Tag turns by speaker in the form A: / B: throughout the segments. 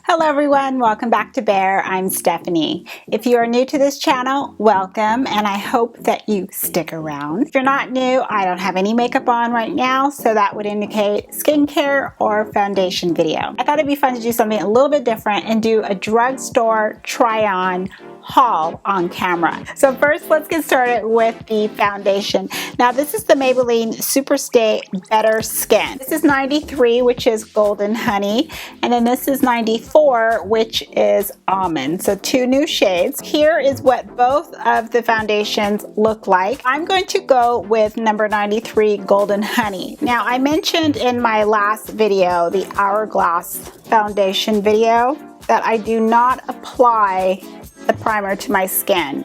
A: Hello everyone, welcome back to Bare. I'm Stephanee. If you are new to this channel, welcome, and I hope that you stick around. If you're not new, I don't have any makeup on right now, so that would indicate skincare or foundation video. I thought it'd be fun to do something a little bit different and do a drugstore try-on haul on camera. So first, let's get started with the foundation. Now this is the Maybelline Superstay Better Skin. This is 93, which is Golden Honey, and then this is 94, which is Almond. So two new shades. Here is what both of the foundations look like. I'm going to go with number 93, Golden Honey. Now I mentioned in my last video, the Hourglass foundation video, that I do not apply the primer to my skin,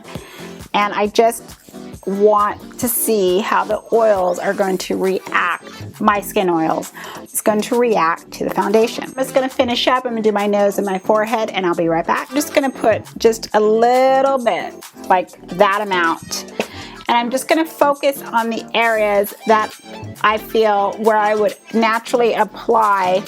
A: and I just want to see how the oils are going to react. My skin oils is going to react to the foundation. I'm just going to finish up. I'm going to do my nose and my forehead, and I'll be right back. I'm just going to put just a little bit, like that amount, and I'm just going to focus on the areas that I feel where I would naturally apply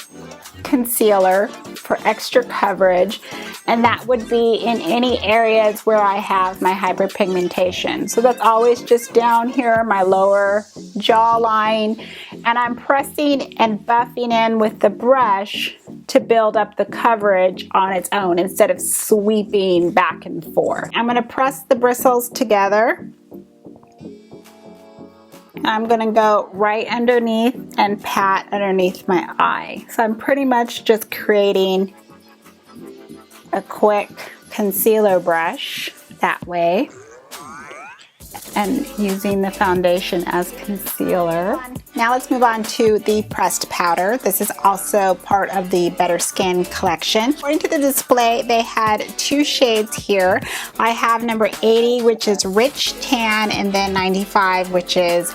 A: concealer for extra coverage, and that would be in any areas where I have my hyperpigmentation. So that's always just down here, my lower jawline, and I'm pressing and buffing in with the brush to build up the coverage on its own instead of sweeping back and forth. I'm going to press the bristles together. I'm going to go right underneath and pat underneath my eye. So I'm pretty much just creating a quick concealer brush that way and using the foundation as concealer. Now let's move on to the pressed powder. This is also part of the Better Skin collection. According to the display, they had two shades here. I have number 80, which is Rich Tan, and then 95, which is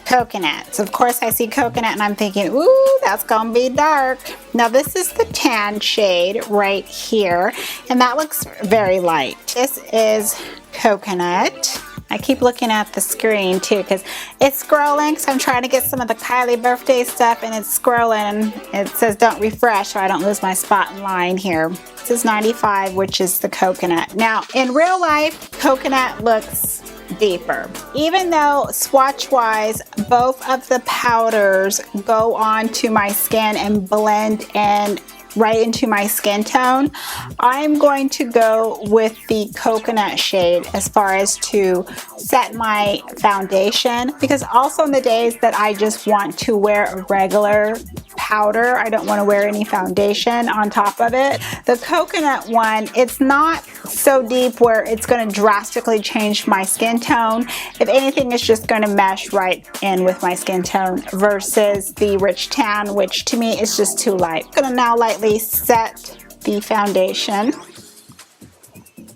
A: Coconut. So of course I see Coconut and I'm thinking, ooh, that's gonna be dark. Now this is the tan shade right here, and that looks very light. This is Coconut. I keep looking at the screen too because it's scrolling, so I'm trying to get some of the Kylie birthday stuff, and it's scrolling. It says don't refresh so I don't lose my spot in line here. This is 95, which is the Coconut. Now in real life, Coconut looks deeper. Even though swatch wise both of the powders go onto my skin and blend in right into my skin tone, I'm going to go with the Coconut shade as far as to set my foundation, because also in the days that I just want to wear a regular powder, I don't want to wear any foundation on top of it. The Coconut one, it's not so deep where it's going to drastically change my skin tone. If anything, it's just going to mesh right in with my skin tone versus the Rich Tan, which to me is just too light. I'm going to now lightly set the foundation.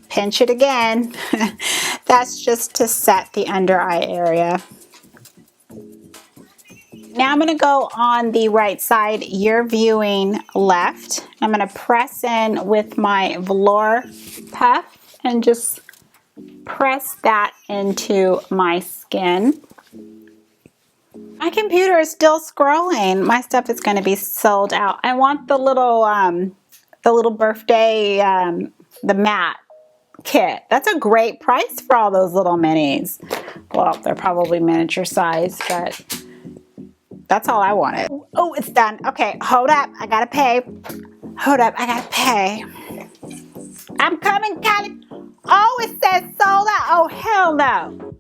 A: Pinch it again. That's just to set the under eye area. Now I'm going to go on the right side. You're viewing left. I'm going to press in with my velour puff and just press that into my skin. My computer is still scrolling. My stuff is going to be sold out. I want the little birthday, the matte kit. That's a great price for all those little minis. Well, they're probably miniature size, but that's all I wanted. Oh, it's done. Okay, hold up. I gotta pay. Hold up. I gotta pay. I'm coming, Callie. Oh, it says sold out. Oh, hell no.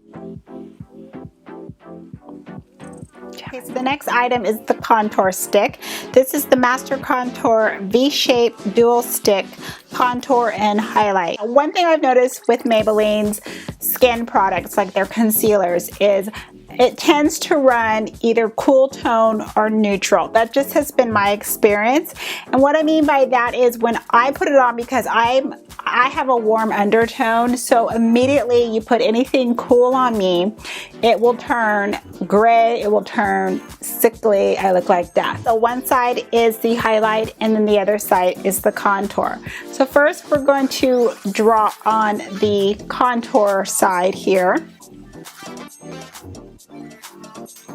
A: Okay, so the next item is the contour stick. This is the Master Contour V-Shape Dual Stick Contour and Highlight. One thing I've noticed with Maybelline's skin products, like their concealers, is it tends to run either cool tone or neutral. That just has been my experience. And what I mean by that is when I put it on, because I have a warm undertone, so immediately you put anything cool on me, it will turn gray, it will turn sickly. I look like that. So one side is the highlight and then the other side is the contour. So first we're going to draw on the contour side here.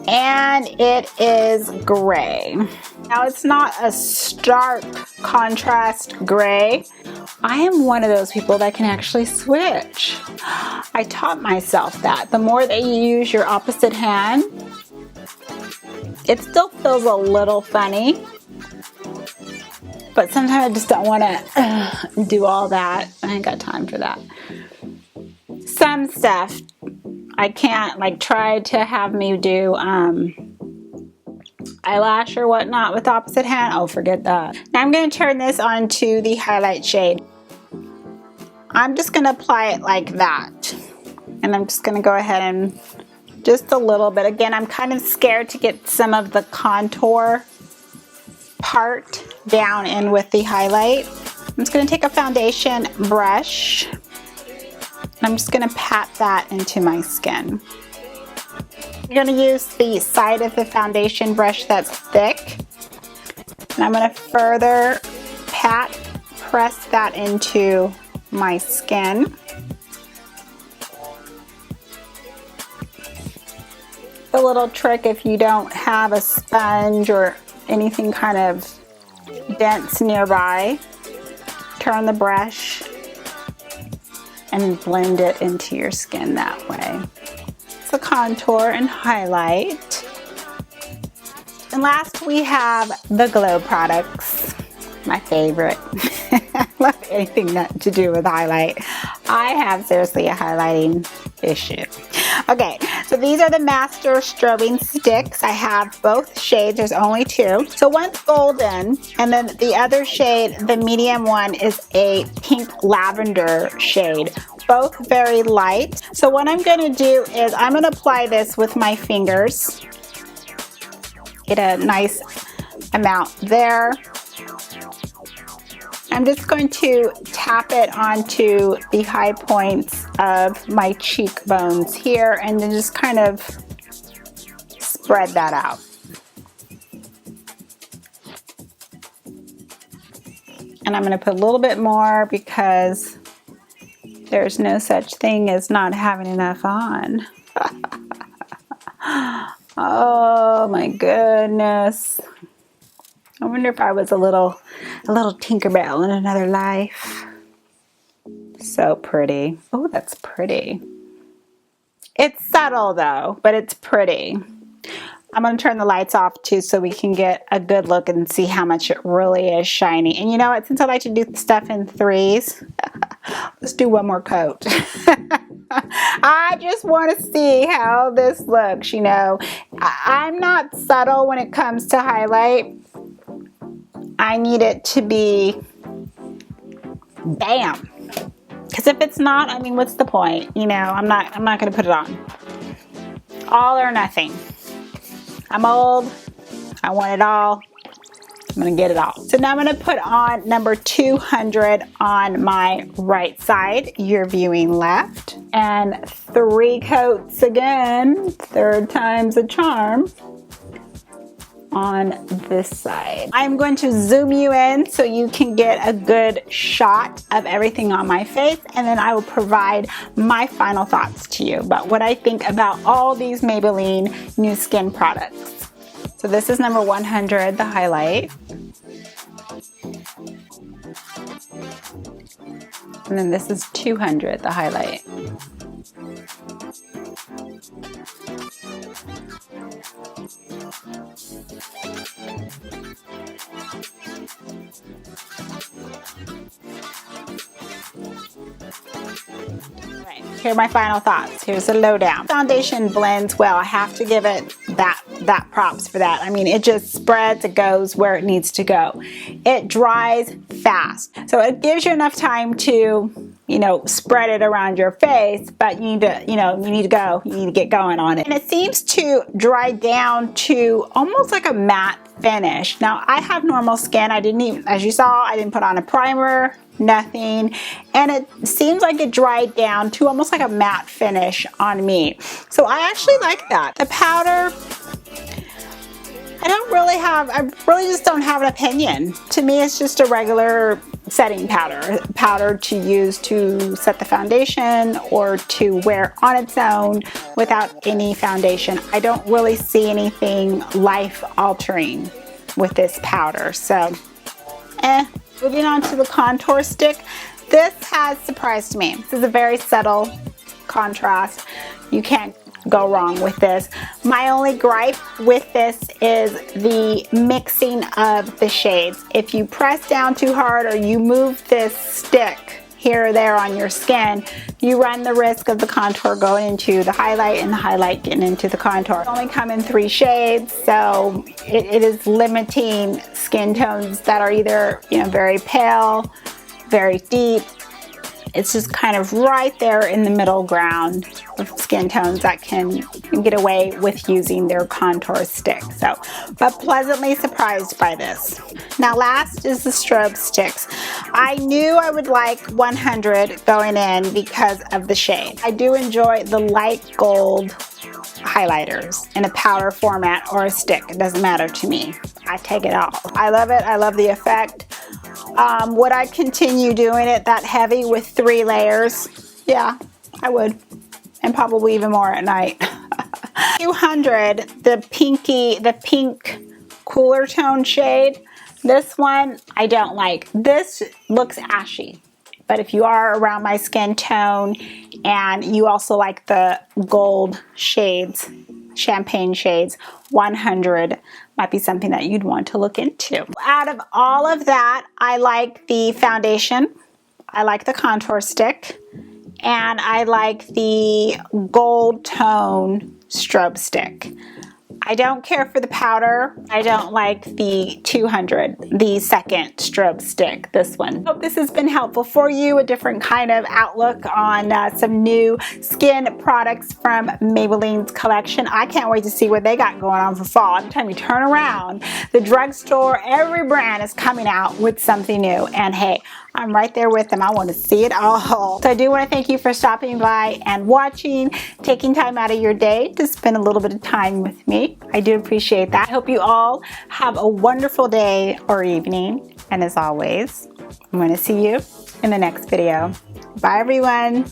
A: And it is gray. Now it's not a stark contrast gray. I am one of those people that can actually switch. I taught myself that. The more that you use your opposite hand, it still feels a little funny, but sometimes I just don't want to do all that. I ain't got time for that. Some stuff I can't, like, try to have me do eyelash or whatnot with opposite hand. Oh, forget that. Now I'm going to turn this onto the highlight shade. I'm just going to apply it like that. And I'm just going to go ahead and just a little bit. Again, I'm kind of scared to get some of the contour part down in with the highlight. I'm just going to take a foundation brush. And I'm just going to pat that into my skin. I'm going to use the side of the foundation brush that's thick. And I'm going to further press that into my skin. A little trick, if you don't have a sponge or anything kind of dense nearby, turn the brush and blend it into your skin that way. The contour and highlight. And last we have the glow products, my favorite. I love anything to do with highlight. I have seriously a highlighting issue. Okay, so these are the Master Strobing Sticks. I have both shades, there's only two. So one's golden, and then the other shade, the medium one, is a pink lavender shade. Both very light. So what I'm going to do is I'm going to apply this with my fingers. Get a nice amount there. I'm just going to tap it onto the high points of my cheekbones here and then just kind of spread that out. And I'm going to put a little bit more because there's no such thing as not having enough on. Oh my goodness. I wonder if I was a little Tinkerbell in another life. So pretty. Oh, that's pretty. It's subtle though, but it's pretty. I'm going to turn the lights off too so we can get a good look and see how much it really is shiny. And you know what, since I like to do stuff in threes, let's do one more coat. I just want to see how this looks, you know. I'm not subtle when it comes to highlight. I need it to be bam. Because if it's not, I mean, what's the point? You know, I'm not going to put it on. All or nothing. I'm old. I want it all. I'm going to get it all. So now I'm going to put on number 200 on my right side. You're viewing left. And 3 coats again. 3rd time's a charm. On this side. I'm going to zoom you in so you can get a good shot of everything on my face, and then I will provide my final thoughts to you about what I think about all these Maybelline new skin products. So this is number 100, the highlight. And then this is 200, the highlight. Right, here are my final thoughts. Here's the lowdown. Foundation blends well. I have to give it that props for that. I mean, it just spreads, it goes where it needs to go. It dries fast. So it gives you enough time to, you know, spread it around your face, but you need to, you know, you need to get going on it. And it seems to dry down to almost like a matte finish. Now, I have normal skin. I didn't even, as you saw, I didn't put on a primer, nothing. And it seems like it dried down to almost like a matte finish on me. So I actually like that. The powder, I really just don't have an opinion. To me, it's just a regular setting powder to use to set the foundation or to wear on its own without any foundation. I don't really see anything life altering with this powder. So, moving on to the contour stick. This has surprised me. This is a very subtle contrast. You can't go wrong with this. My only gripe with this is the mixing of the shades. If you press down too hard or you move this stick here or there on your skin, you run the risk of the contour going into the highlight and the highlight getting into the contour. It only come in 3 shades, so it is limiting skin tones that are either, you know, very pale, very deep. It's just kind of right there in the middle ground of skin tones that can get away with using their contour stick. So, but pleasantly surprised by this. Now last is the Strobe Sticks. I knew I would like 100 going in because of the shade. I do enjoy the light gold highlighters in a powder format or a stick. It doesn't matter to me. I take it all. I love it. I love the effect. Would I continue doing it that heavy with 3 layers? Yeah, I would. And probably even more at night. 200, the pink cooler tone shade. This one I don't like. This looks ashy. But if you are around my skin tone and you also like the gold shades, champagne shades, 100 might be something that you'd want to look into. Out of all of that, I like the foundation, I like the contour stick, and I like the gold tone strobe stick. I don't care for the powder. I don't like the 200, the second strobe stick, this one. Hope this has been helpful for you, a different kind of outlook on some new skin products from Maybelline's collection. I can't wait to see what they got going on for fall. Every time you turn around the drugstore, every brand is coming out with something new. And hey, I'm right there with them. I want to see it all. So I do want to thank you for stopping by and watching, taking time out of your day to spend a little bit of time with me. I do appreciate that. I hope you all have a wonderful day or evening. And as always, I'm going to see you in the next video. Bye, everyone.